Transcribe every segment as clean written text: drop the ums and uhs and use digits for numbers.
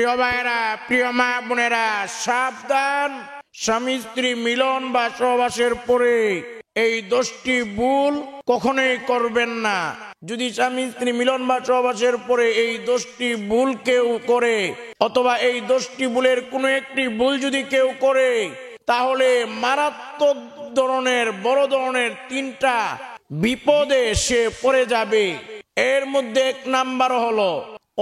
প্রিয় ভাইরা, প্রিয় মা বোনেরা, সাবধান। স্বামী স্ত্রী মিলন বা সহবাসের পরে এই 10টি ভুল কখনোই করবেন না। যদি স্বামী স্ত্রী মিলন বা সহবাসের পরে এই 10টি ভুল কেউ করে, অথবা এই 10টি ভুলের কোনো একটি ভুল যদি কেউ করে, তাহলে মারাত্মক ধরনের, বড় ধরনের 3টা বিপদে সে পড়ে যাবে। এর মধ্যে 1 নাম্বার হলো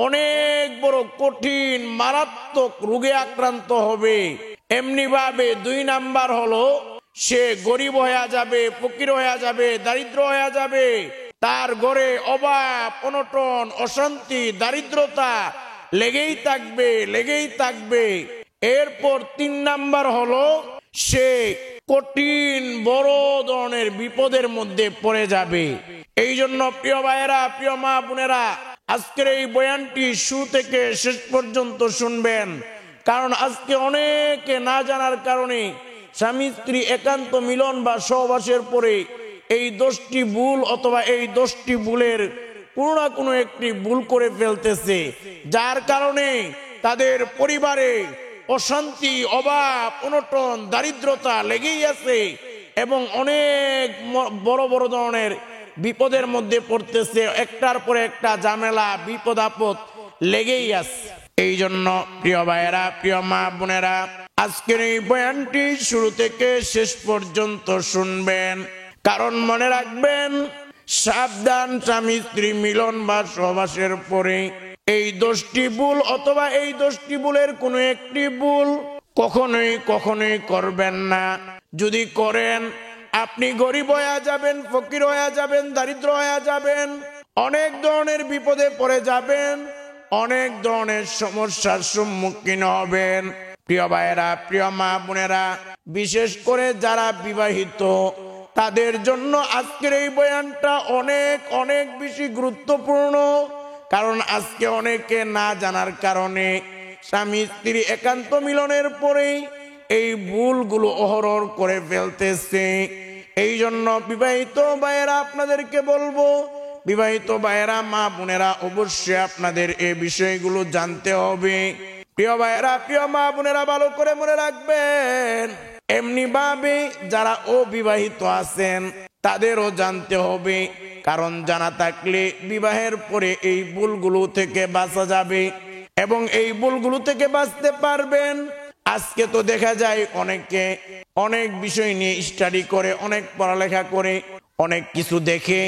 অনেক বড় কঠিন মারাত্মক রোগে আক্রান্ত হবে। এমনি ভাবে 2 নাম্বার হলো সে গরিব হয়ে যাবে, ফকির হয়ে যাবে, দারিদ্র হয়ে যাবে। তার ঘরে অভাব, অনটন, অশান্তি, দারিদ্রতা লেগেই থাকবে, লেগেই থাকবে। এরপর 3 নাম্বার হলো সে কঠিন বড় ধরনের বিপদের মধ্যে পড়ে যাবে। এই জন্য প্রিয় ভাইয়েরা, প্রিয় মা বোনেরা, আজকের এই বয়ানটি শুরু থেকে শেষ পর্যন্ত শুনবেন। কারণ আজকে অনেকে না জানার কারণে স্বামী স্ত্রী একান্ত মিলন বা সহবাসের পরে এই 10টি ভুল অথবা এই 10টি ভুলের কোনো না কোনো একটি ভুল করে ফেলতেছে, যার কারণে তাদের পরিবারে অশান্তি, অভাব, অনটন, দারিদ্রতা লেগেই আছে এবং অনেক বড় বড় ধরনের বিপদের মধ্যে পড়তেছে। একটার পরে একটা ঝামেলা, বিপদ আপদ লেগেই আছে। এই জন্য প্রিয় ভাইয়েরা, প্রিয় মা বোনেরা, আজকের এই বয়ানটি শুরু থেকে শেষ পর্যন্ত শুনবেন। কারণ মনে রাখবেন, সাবধান, স্বামী স্ত্রী মিলন বা সহবাসের পরে এই 10টি ভুল অথবা এই 10টি ভুলের কোনো একটি ভুল কখনোই কখনোই করবেন না। যদি করেন, আপনি গরিব হয়ে যাবেন, ফকির হয়ে যাবেন, দারিদ্র হয়ে যাবেন, অনেক ধরনের বিপদে পড়ে যাবেন, অনেক ধরনের সমস্যার সম্মুখীন হবেন। প্রিয় ভাইয়েরা, প্রিয় মা বোনেরা, বিশেষ করে যারা বিবাহিত, তাদের জন্য আজকের এই বয়ানটা অনেক অনেক বেশি গুরুত্বপূর্ণ। কারণ আজকে অনেকে না জানার কারণে স্বামী স্ত্রী একান্ত মিলনের পরেই এই ভুলগুলো অহরহ করে ফেলতেছে। এই জন্য বিবাহিত ভাইয়েরা, আপনাদেরকে বলবো, বিবাহিত ভাইয়েরা, মা বোনেরা, অবশ্যই আপনাদের এই বিষয়গুলো জানতে হবে। প্রিয় ভাইয়েরা, প্রিয় মা বোনেরা, ভালো করে মনে রাখবেন। এমনি ভাবে যারা অবিবাহিত আছেন তাদেরও জানতে হবে। কারণ জানা থাকলে বিবাহের পরে এই ভুলগুলো থেকে বাঁচা যাবে এবং এই ভুলগুলো থেকে বাঁচতে পারবেন। আজকে তো দেখা যায় অনেকে অনেক বিষয় নিয়ে স্টাডি করে, অনেক পড়ালেখা করে, অনেক কিছু দেখে,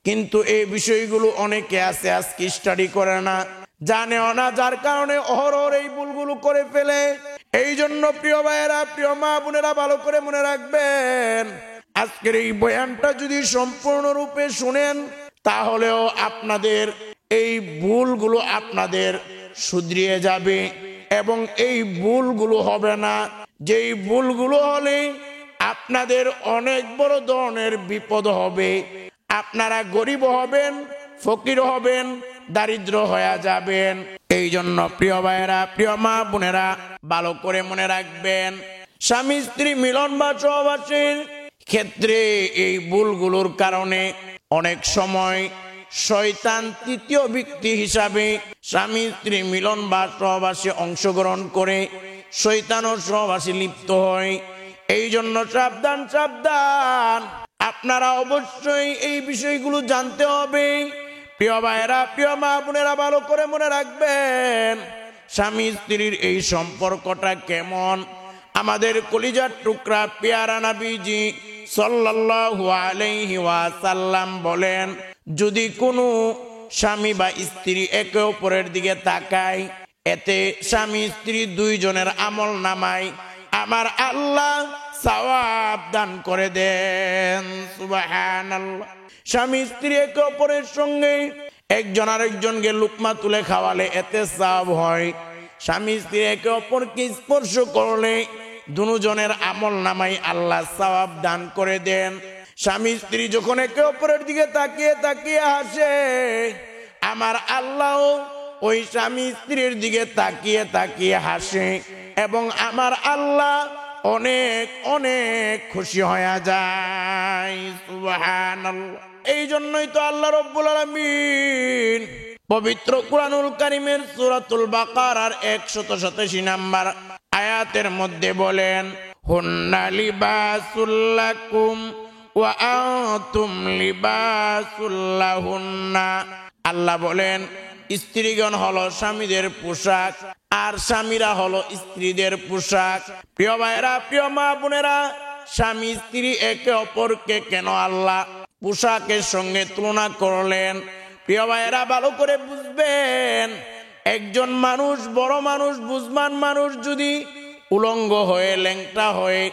কিন্তু এই বিষয়গুলো অনেকে আছে আজকে স্টাডি করে না, জানেও না, যার কারণে অহরহ এই ভুলগুলো করে ফেলে। এই জন্য প্রিয় ভাইয়েরা, প্রিয় মা বোনেরা, ভালো করে মনে রাখবেন, আজকের এই বয়ানটা যদি সম্পূর্ণরূপে শুনেন, তাহলেও আপনাদের এই ভুলগুলো আপনাদের শুধরিয়ে যাবে এবং এই ভুলগুলো হবে না। যেই ভুলগুলো হলে আপনাদের অনেক বড় ধরনের বিপদ হবে। আপনারা গরিব হবেন, ফকির হবেন, দারিদ্র হয়ে যাবেন। এই জন্য প্রিয় ভাইয়েরা, প্রিয় মা বোনেরা, ভালো করে মনে রাখবেন, স্বামী স্ত্রী মিলন বা সহবাসের ক্ষেত্রে এই ভুলগুলোর কারণে অনেক সময় শয়তান তৃতীয় ব্যক্তি হিসাবে স্বামী স্ত্রী মিলন বা সহবাসে অংশগ্রহণ করে শয়তান ও সহবাসে লিপ্ত হয়। এই জন্য সাবধান, সাবধান, আপনারা অবশ্যই এই বিষয়গুলো জানতে হবে। প্রিয় ভাইয়েরা, প্রিয় মা বোনেরা, ভালো করে মনে রাখবেন, স্বামী স্ত্রীর এই সম্পর্কটা কেমন। আমাদের কলিজার টুকরা পেয়ারা নবীজি সাল্লাল্লাহু আলাইহি ওয়াসাল্লাম বলেন, যদি কোনো স্বামী বা স্ত্রী একে অপরের দিকে তাকায়, এতে স্বামী স্ত্রী দুইজনের আমল নামায় আমার আল্লাহ সওয়াব দান করে দেন। সুবহানাল্লাহ। স্বামী স্ত্রী একে অপরের সঙ্গে একজন আরেকজনকে লুকমা তুলে খাওয়ালে এতে সওয়াব হয়। স্বামী স্ত্রী একে অপরকে স্পর্শ করলে দুজনের আমল নামাই আল্লাহ সওয়াব দান করে দেন। স্বামী স্ত্রী যখন একে অপরের দিকে তাকিয়ে তাকিয়ে হাসে, আমার আল্লাহ ওই স্বামী স্ত্রীর দিকে তাকিয়ে তাকিয়ে হাসে এবং আমার আল্লাহ অনেক অনেক খুশি হয়ে যায়। সুবহানাল্লাহ। এই জন্যই তো আল্লাহ রাব্বুল আলামিন পবিত্র কুরআনুল কারীমের সূরাতুল বাকারার 187 নম্বর আয়াতের মধ্যে বলেন, হুন্না লিবাসুল লাকুম ওয়া আনতুম লিবাসুল লাহুন্না। আল্লাহ বলেন, স্ত্রীগণ হলো স্বামীদের পোশাক আর স্বামীরা হলো স্ত্রীদের পোশাক। প্রিয় ভাইরা, প্রিয় মা বোনেরা, স্বামী স্ত্রী একে অপরকে কেন আল্লাহ পোশাকের সঙ্গে তুলনা করলেন? প্রিয় ভাইরা, ভালো করে বুঝবেন, একজন মানুষ, বড় মানুষ, বুঝমান মানুষ যদি উলঙ্গ হয়ে, ল্যাংটা হয়ে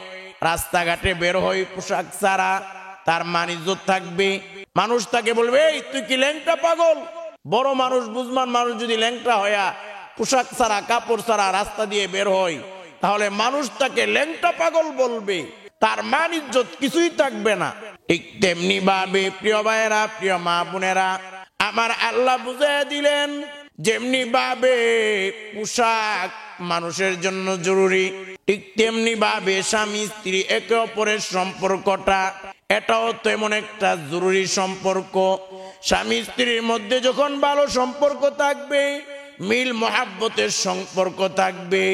রাস্তাঘাটে বের হয় পোশাক ছাড়া, তার মান ইজ্জত থাকবে? মানুষ তাকে বলবে, এই তুই কি ল্যাংটা পাগল? বড় মানুষ, বুঝমান মানুষ যদি ল্যাংটা হইয়া পোশাক ছাড়া, কাপড় ছাড়া রাস্তা দিয়ে বের হয়, তাহলে মানুষ তাকে ল্যাংটা পাগল বলবে, তার মান ইজ্জত কিছুই থাকবে না। ঠিক তেমনি ভাবে প্রিয় ভাইয়েরা, প্রিয় মা বোনেরা, আমার আল্লাহ বুঝিয়ে দিলেন, যেমনি ভাবে পোশাক মানুষের জন্য জরুরি, ঠিক তেমনি ভাবে স্বামী স্ত্রী একে অপরের সম্পর্কটা, এটাও তো এমন একটা জরুরি সম্পর্ক। স্বামী স্ত্রীর মধ্যে যখন ভালো সম্পর্ক থাকবে, মিল মহাব্বতের সম্পর্ক থাকবে,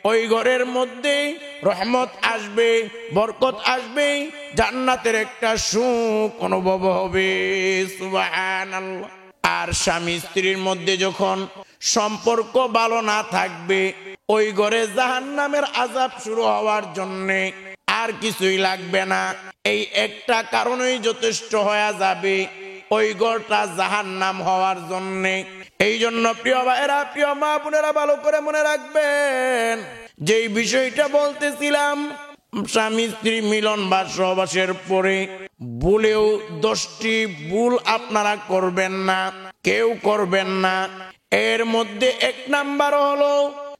ওই ঘরের মধ্যে রহমত আসবে, বরকত আসবে, জান্নাতের একটা সুখ অনুভব হবে। সুবহানাল্লাহ। আর স্বামী স্ত্রীর মধ্যে যখন সম্পর্ক ভালো না থাকবে, ওই ঘরে জাহান্নামের আযাব শুরু হওয়ার জন্যে আর কিছুই লাগবে না। এই একটা কারণেই যথেষ্ট হয়ে যাবে ওই ঘরটা জাহান্নাম হওয়ার জন্যে। এই জন্য প্রিয় ভাইয়েরা, প্রিয় মা বোনেরা, ভালো করে মনে রাখবেন, যেই বিষয়টা বলতেছিলাম, স্বামী স্ত্রী মিলন বা সহবাসের পরে ভুলেও 10টি ভুল আপনারা করবেন না, কেউ করবেন না। এর মধ্যে 1 নাম্বার হলো,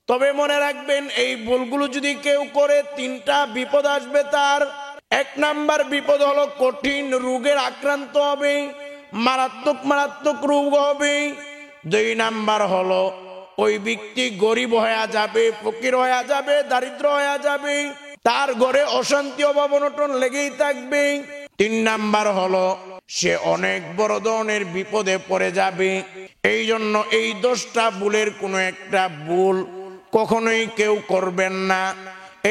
তবে মনে রাখবেন, এই ভুলগুলো যদি কেউ করে 3টা বিপদ আসবে তার। 1 নাম্বার বিপদ হলো কঠিন রোগের আক্রান্ত হবে, মারাত্মক মারাত্মক রোগ হবে। 2 নাম্বার হলো ওই ব্যক্তি গরিব হয়ে যাবে, ফকির হয়ে যাবে, দারিদ্র হয়ে যাবে, তার ঘরে অশান্তি অভাব অনটন লেগেই থাকবে। 3 নাম্বার হলো সে অনেক বড় ধরনের বিপদে পড়ে যাবে। এই জন্য এই 10টা ভুলের কোনো একটা ভুল কখনোই কেউ করবেন না।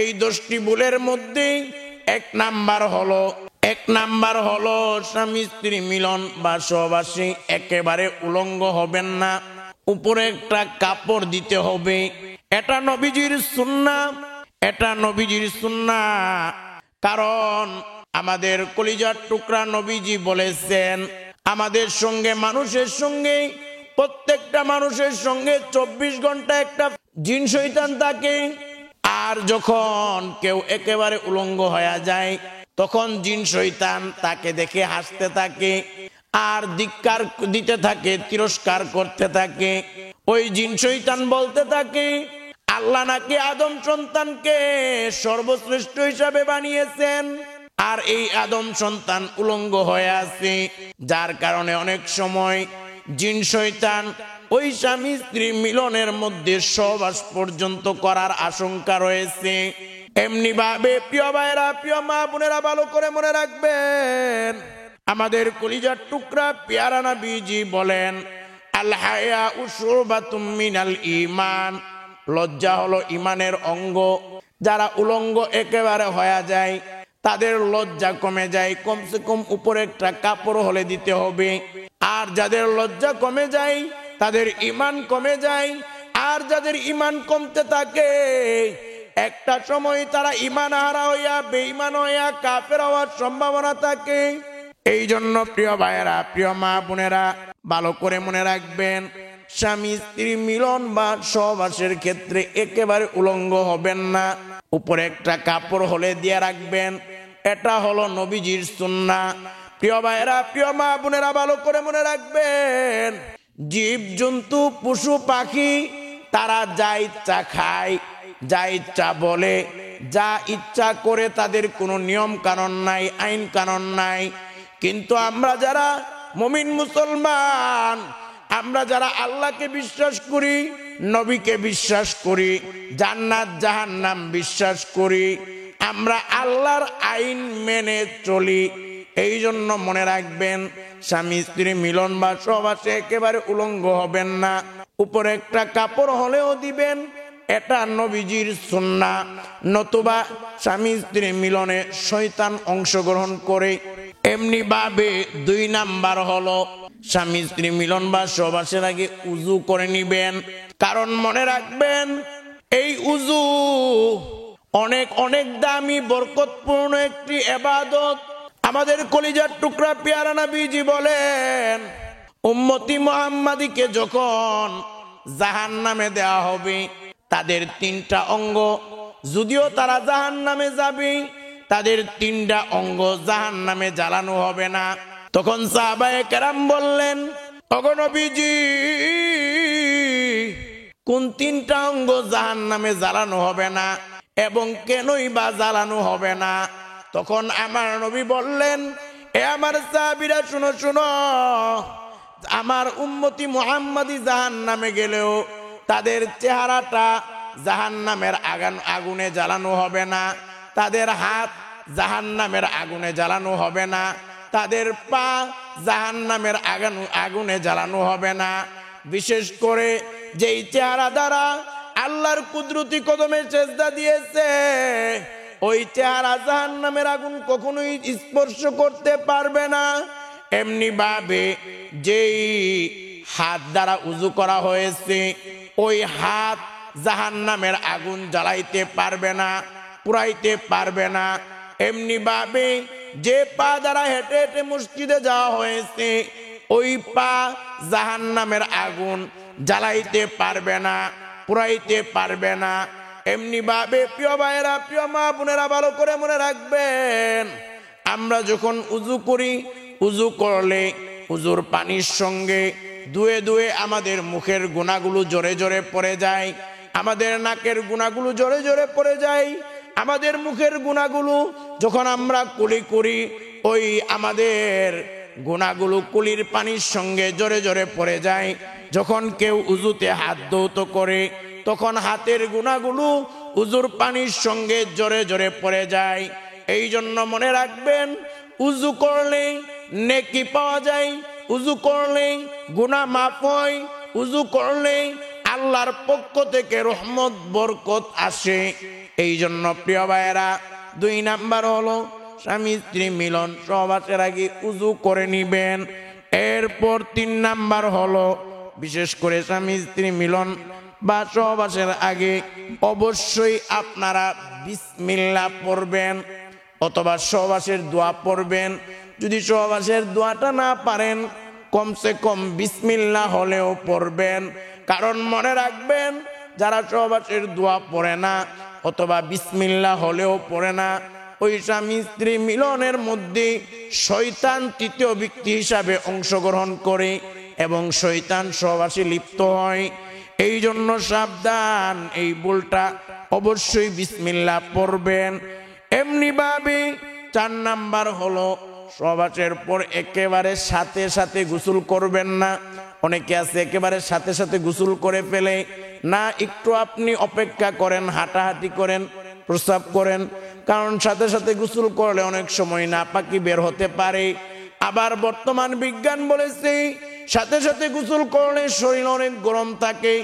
এই 10টি ভুলের মধ্যে 1 নাম্বার হলো স্বামী স্ত্রী মিলন বা সহবাসী একেবারে উলঙ্গ হবেন না, উপরে একটা কাপড় দিতে হবে। এটা নবীজির সুন্নাহ, এটা নবীজির সুন্নাহ। কারণ আমাদের কলিজার টুকরা নবীজি বলেছেন, আমাদের সঙ্গে, মানুষের সঙ্গে, প্রত্যেকটা মানুষের সঙ্গে 24 ঘন্টা একটা জিন শয়তান থাকে। আর যখন কেউ একেবারে উলঙ্গ হয়ে যায়, তখন জিন শয়তান তাকে দেখে হাসতে থাকে আর ধিক্কার দিতে থাকে, তিরস্কার করতে থাকে। ওই জিন শয়তান বলতে থাকে, আল্লাহ নাকি আদম সন্তানকে সর্বশ্রেষ্ঠ হিসাবে বানিয়েছেন, আর এই আদম সন্তান উলঙ্গ হয়ে আছে, যার কারণে অনেক সময় জিন শয়তান ওই স্বামী স্ত্রী মিলনের মধ্যে সহবাস পর্যন্ত করার আশঙ্কা রয়েছে। এমনি ভাবে প্রিয় ভাইরা, প্রিয় মা বোনেরা, ভালো করে মনে রাখবেন, আমাদের কলিজার টুকরা পেয়ারা নবীজি বলেন, আল হায়াউ শুরবাতুম মিনাল ঈমান, লজ্জা হলো ঈমানের অঙ্গ। যারা উলঙ্গ একেবারে হয়ে যায়, তাদের লজ্জা কমে যায়, কমসে কম উপরে একটা কাপড় হলে দিতে হবে। আর যাদের লজ্জা কমে যায়, তাদের ঈমান কমে যায়। আর যাদের ঈমান কমতে থাকে, একটা সময় তারা ঈমান হারা হইয়া, বেঈমান হইয়া, কাফের হওয়ার সম্ভাবনা থাকে। এই জন্য প্রিয় ভাইয়েরা, প্রিয় মা বোনেরা, ভালো করে মনে রাখবেন, স্বামী স্ত্রী মিলন বা সহবাসের ক্ষেত্রে একেবারে উলঙ্গ হবেন না, উপরে একটা কাপড় হলে দিয়ে রাখবেন। এটা হলো নবীজির সুন্নাহ। প্রিয় ভাইয়েরা, প্রিয় মা বোনেরা, ভালো করে মনে রাখবেন, জীব জন্তু পশু পাখি তারা যা ইচ্ছা খায়, যা ইচ্ছা বলে, যা ইচ্ছা করে, তাদের কোনো নিয়ম কানুন নাই, আইন কানুন নাই। কিন্তু আমরা যারা মুমিন মুসলমান, আমরা যারা আল্লাহকে বিশ্বাস করি, নবীকে বিশ্বাস করি, জান্নাত জাহান্নাম বিশ্বাস করি, আমরা আল্লাহর আইন মেনে চলি। এই জন্য মনে রাখবেন, স্বামী স্ত্রী মিলন বা সহবাসে একেবারে উলঙ্গ হবেন না, উপরে একটা কাপড় হলেও দিবেন, এটা নবীজির সুন্নাহ। নতুবা স্বামী স্ত্রী মিলনে শয়তান অংশগ্রহণ করে। এমনি ভাবে 2 নাম্বার হলো স্বামী স্ত্রী মিলন বা সহবাসের আগে উযু করে নিবেন। কারণ মনে রাখবেন এই উযু অনেক অনেক দামি বরকতপূর্ণ একটি ইবাদত। আমাদের কলিজার টুকরা পেয়ারা নবীজি বলেন, উম্মতি মুহাম্মাদীকে যখন জাহান্নামে দেওয়া হবে, তাদের 3টা অঙ্গ, যদিও তারা জাহান্নামে যাবে, তাদের 3টা অঙ্গ জাহান্নামে জ্বালানো হবে না। তখন সাহাবায়ে কেরাম বললেন, ওগো নবীজি, কোন 3টা অঙ্গ জাহান্নামে জ্বালানো হবে না এবং কেনই বা জ্বালানো হবে না? তখন আমার নবী বললেন, এ আমার সাহাবীরা শুনো শুনো, আমার উম্মতি মুহাম্মাদী জাহান্নামে গেলেও তাদের চেহারাটা জাহান্নামের আগুনে জ্বালানো হবে না, তাদের হাত জাহান্নামের আগুনে জ্বালানো হবে না, তাদের পা জাহান্নামের আগুনে জ্বালানো হবে না। বিশেষ করে যেই চেহারা দ্বারা আল্লাহর কুদরতি কদমে সেজদা দিয়েছে, ওই চেহারা জাহান্নামের আগুন কখনোই স্পর্শ করতে পারবে না। এমনি ভাবে যেই হাত দ্বারা উযু করা হয়েছে, ওই হাত জাহান্নামের আগুন জ্বালাইতে পারবে না, পুরাইতে পারবে না। এমনি ভাবে যে পা দ্বারা হেঁটে হেঁটে মসজিদে যাওয়া হয়েছে, ওই পা জাহান্নামের আগুন জ্বালাইতে পারবে না, পুরাইতে পারবে না। এমনি ভাবে প্রিয় ভাইয়েরা, প্রিয় মা বোনেরা, ভালো করে মনে রাখবেন, আমরা যখন উযু করি, উযু করলে উযুর পানির সঙ্গে ধুয়ে ধুয়ে আমাদের মুখের গুনাহগুলো জোরে জোরে পড়ে যায়, আমাদের নাকের গুনাহগুলো জোরে জোরে পড়ে যায়। আমাদের মুখের গুনাহগুলো যখন আমরা কুলি করি, ওই আমাদের গুনাহগুলো কুলির পানির সঙ্গে জোরে জোরে পড়ে যায়। যখন কেউ উযুতে হাত ধৌত করে, তখন হাতের গুনাহগুলো উযুর পানির সঙ্গে জোরে জোরে পড়ে যায়। এই জন্য মনে রাখবেন, উযু করলে নেকি পাওয়া যায়, উযু করলে গুনাহ মাফ হয়, উযু করলে আল্লাহর পক্ষ থেকে রহমত বরকত আসে। এই জন্য প্রিয় ভাইয়েরা, 2 নাম্বার হলো স্বামী স্ত্রী মিলন সহবাসের আগে উযু করে নিবেন। এরপর 3 নাম্বার হলো বিশেষ করে স্বামী স্ত্রী মিলন বা সহবাসের আগে অবশ্যই আপনারা বিসমিল্লাহ পড়বেন অথবা সহবাসের দোয়া পড়বেন। যদি সহবাসের দোয়াটা না পারেন, কমসে কম বিসমিল্লাহ হলেও পড়বেন। কারণ মনে রাখবেন, যারা সহবাসের দোয়া পড়ে না অথবা বিসমিল্লাহ হলেও পড়ে না, ওই স্বামী স্ত্রী মিলনের মধ্যে শয়তান 3য় ব্যক্তি হিসাবে অংশগ্রহণ করে এবং শয়তান সহবাসে লিপ্ত হয়। এই জন্য সাবধান, এই ভুলটা অবশ্যই বিসমিল্লাহ পড়বেন। এমনি ভাবে 4 নাম্বার হলো সহবাসের পর একেবারে সাথে সাথে গোসল করবেন না। অনেকে আছে একেবারে সাথে সাথে গোসল করে ফেলে, না, একটু আপনি অপেক্ষা করেন, হাঁটাহাঁটি করেন, প্রস্রাব করেন। কারণ সাথে সাথে গোসল করলে অনেক সময় নাপাকি বের হতে পারে। আবার বর্তমান বিজ্ঞান বলেছে, সাথে সাথে গোসল করলে শরীর অনেক গরম থাকে,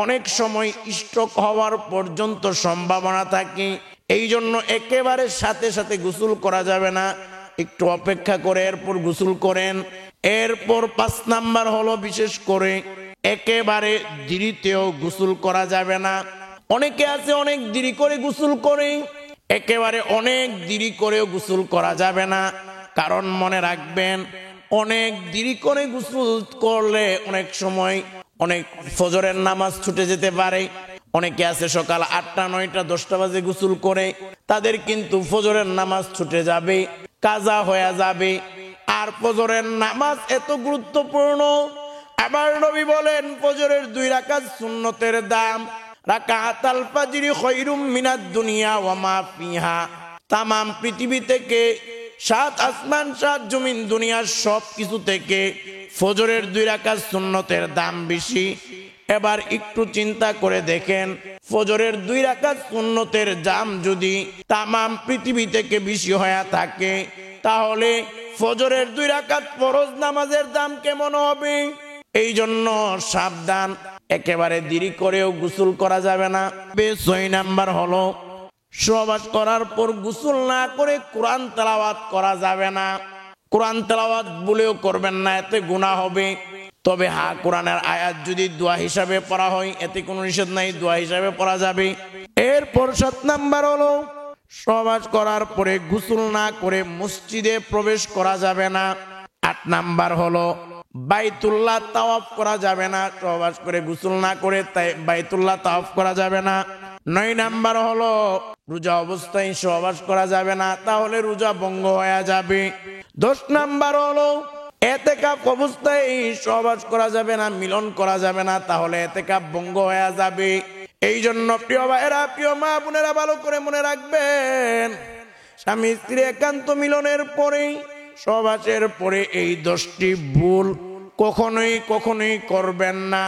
অনেক সময় স্ট্রোক হওয়ার পর্যন্ত সম্ভাবনা থাকে। এই জন্য একেবারে সাথে সাথে গোসল করা যাবে না, একটু অপেক্ষা করে এরপর গোসল করেন। এরপর 5 নাম্বার হলো বিশেষ করে একেবারে দেরিতেও গোসল করা যাবে না। অনেকে আছে অনেক দেরি করে গোসল করে, একেবারে অনেক দেরি করেও গোসল করা যাবে না। কারণ মনে রাখবেন, অনেক দেরি করে গোসল করলে অনেক সময় অনেক ফজরের নামাজ ছুটে যেতে পারে। অনেকে আছে সকাল 8টা 9টা 10টা বাজে গোসল করে, তাদের কিন্তু ফজরের নামাজ ছুটে যাবে, কাজা হয়ে যাবে। আর ফজরের নামাজ এত গুরুত্বপূর্ণ, আমার নবী বলেন ফজরের 2 রাকাত সুন্নতের দাম রাকাতাল ফাজরি খায়রুম মিনাদ দুনিয়া ওয়া মা ফিহা। তামাম পৃথিবী থেকে, 7 আসমান 7 জমিন দুনিয়ার সব কিছু থেকে ফজরের 2 রাকাত সুন্নতের দাম বেশি। এবার একটু চিন্তা করে দেখেন, ফজরের 2 রাকাত সুন্নতের দাম যদি তামাম পৃথিবী থেকে বেশি হয়ে থাকে, তাহলে ফজরের 2 রাকাত ফরজ নামাজের দাম কেমন হবে? এই জন্য সাবধান, একেবারে দেরি করেও গোসল করা যাবে না। 6 নাম্বার হলো সহবাস করার পর গোসল না করে কোরআন তেলাওয়াত করা যাবে না। কোরআন তেলাওয়াত বলেও করবেন না, এতে গুনাহ হবে। তবে হ্যাঁ, কোরআনের আয়াত যদি দোয়া হিসাবে পড়া হয় এতে কোনো নিষেধ নাই, দোয়া হিসাবে পড়া যাবে। এরপর 7 নাম্বার হলো সহবাস করার পরে গোসল না করে মসজিদে প্রবেশ করা যাবে না। 8 নাম্বার হলো বাইতুল্লাহ তাওয়াফ করা যাবে না, সহবাস করে গোসল না করে তাই বাইতুল্লাহ তাওয়াফ করা যাবে না। 9 নাম্বার হলো রোজা অবস্থায় সহবাস করা যাবে না, তাহলে রোজা ভঙ্গ হয়ে যাবে। 10 নাম্বার হলো এতেকাফ অবস্থায় সহবাস করা যাবে না, মিলন করা যাবে না, তাহলে এতেকাফ ভঙ্গ হয়ে যাবে। এই জন্য প্রিয় ভাইয়েরা, প্রিয় মা বোনেরা, ভালো করে মনে রাখবেন, স্বামী স্ত্রী একান্ত মিলনের পরে সহবাসের পরে এই 10টি ভুল কখনোই করবেন না।